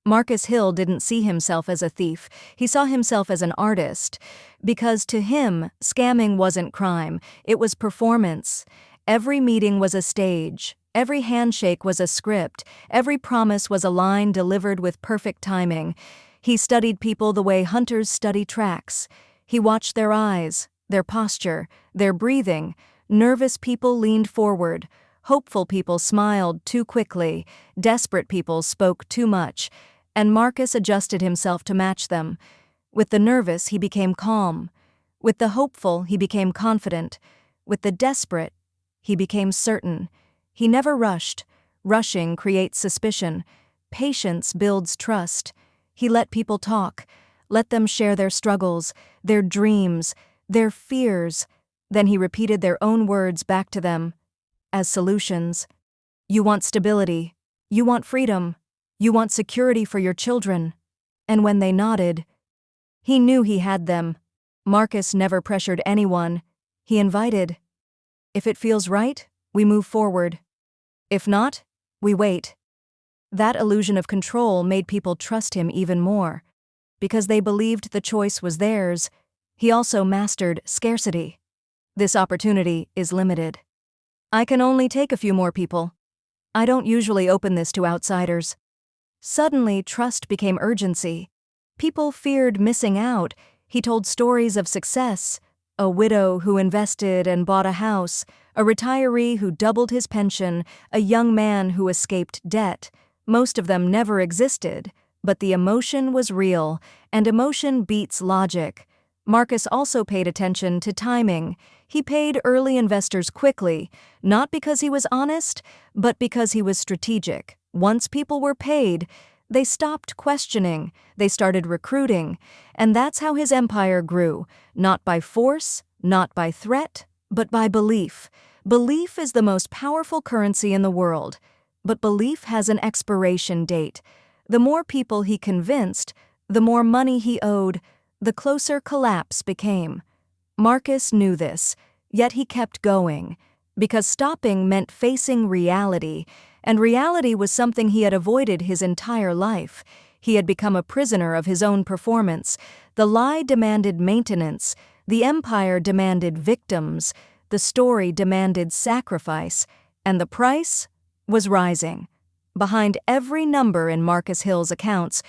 Marcus Hill didn't see himself as a thief, he saw himself as an artist. Because to him, scamming wasn't crime, it was performance. Every meeting was a stage, every handshake was a script, every promise was a line delivered with perfect timing. He studied people the way hunters study tracks. He watched their eyes, their posture, their breathing. Nervous people leaned forward. Hopeful people smiled too quickly. Desperate people spoke too much. And Marcus adjusted himself to match them. With the nervous, he became calm. With the hopeful, he became confident. With the desperate, he became certain. He never rushed. Rushing creates suspicion. Patience builds trust. He let people talk. Let them share their struggles, their dreams, their fears. Then he repeated their own words back to them as solutions. You want stability. You want freedom. You want security for your children. And when they nodded, he knew he had them. Marcus never pressured anyone. He invited. If it feels right, we move forward. If not, we wait. That illusion of control made people trust him even more. Because they believed the choice was theirs, he also mastered scarcity. This opportunity is limited. I can only take a few more people. I don't usually open this to outsiders. Suddenly, trust became urgency. People feared missing out. He told stories of success. A widow who invested and bought a house, a retiree who doubled his pension, a young man who escaped debt. Most of them never existed, but the emotion was real, and emotion beats logic. Marcus also paid attention to timing. He paid early investors quickly, not because he was honest, but because he was strategic. Once people were paid, they stopped questioning, they started recruiting, and that's how his empire grew, not by force, not by threat, but by belief. Belief is the most powerful currency in the world, but belief has an expiration date. The more people he convinced, the more money he owed, the closer collapse became. Marcus knew this, yet he kept going, because stopping meant facing reality, and reality was something he had avoided his entire life. He had become a prisoner of his own performance. The lie demanded maintenance, the empire demanded victims, the story demanded sacrifice, and the price was rising. Behind every number in Marcus Hill's accounts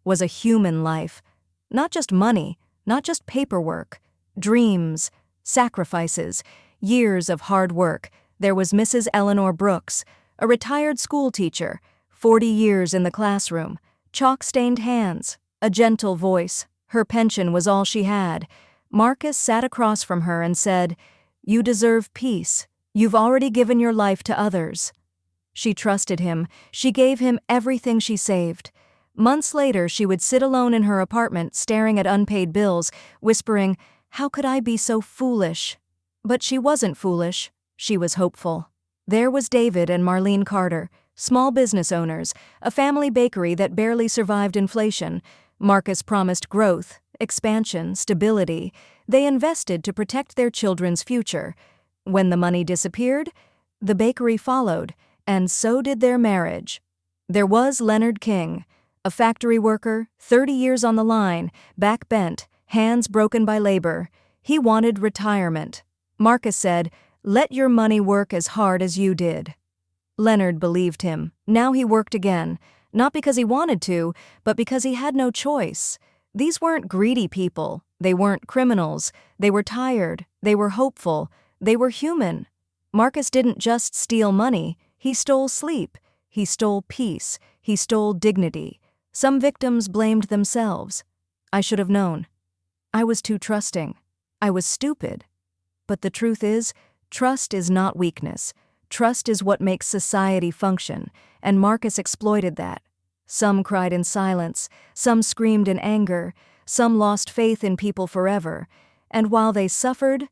was a human life. Not just money, not just paperwork, dreams, sacrifices, years of hard work. There was Mrs. Eleanor Brooks, a retired school teacher, 40 years in the classroom, chalk-stained hands, a gentle voice. Her pension was all she had. Marcus sat across from her and said, "You deserve peace. You've already given your life to others." She trusted him. She gave him everything she saved. Months later, she would sit alone in her apartment, staring at unpaid bills, whispering, "How could I be so foolish?" But she wasn't foolish. She was hopeful. There was David and Marlene Carter, small business owners, a family bakery that barely survived inflation. Marcus promised growth, expansion, stability. They invested to protect their children's future. When the money disappeared, the bakery followed, and so did their marriage. There was Leonard King, a factory worker, 30 years on the line, back bent, hands broken by labor. He wanted retirement. Marcus said, "Let your money work as hard as you did." Leonard believed him. Now he worked again, not because he wanted to, but because he had no choice. These weren't greedy people. They weren't criminals. They were tired. They were hopeful. They were human. Marcus didn't just steal money. He stole sleep. He stole peace. He stole dignity. Some victims blamed themselves. I should have known. I was too trusting. I was stupid. But the truth is, trust is not weakness. Trust is what makes society function, and Marcus exploited that. Some cried in silence, some screamed in anger, some lost faith in people forever. And while they suffered,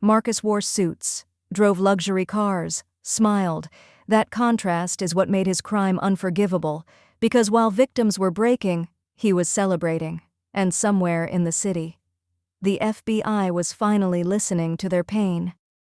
Marcus wore suits, drove luxury cars, smiled. That contrast is what made his crime unforgivable, because while victims were breaking, he was celebrating. And somewhere in the city, the FBI was finally listening to their pain.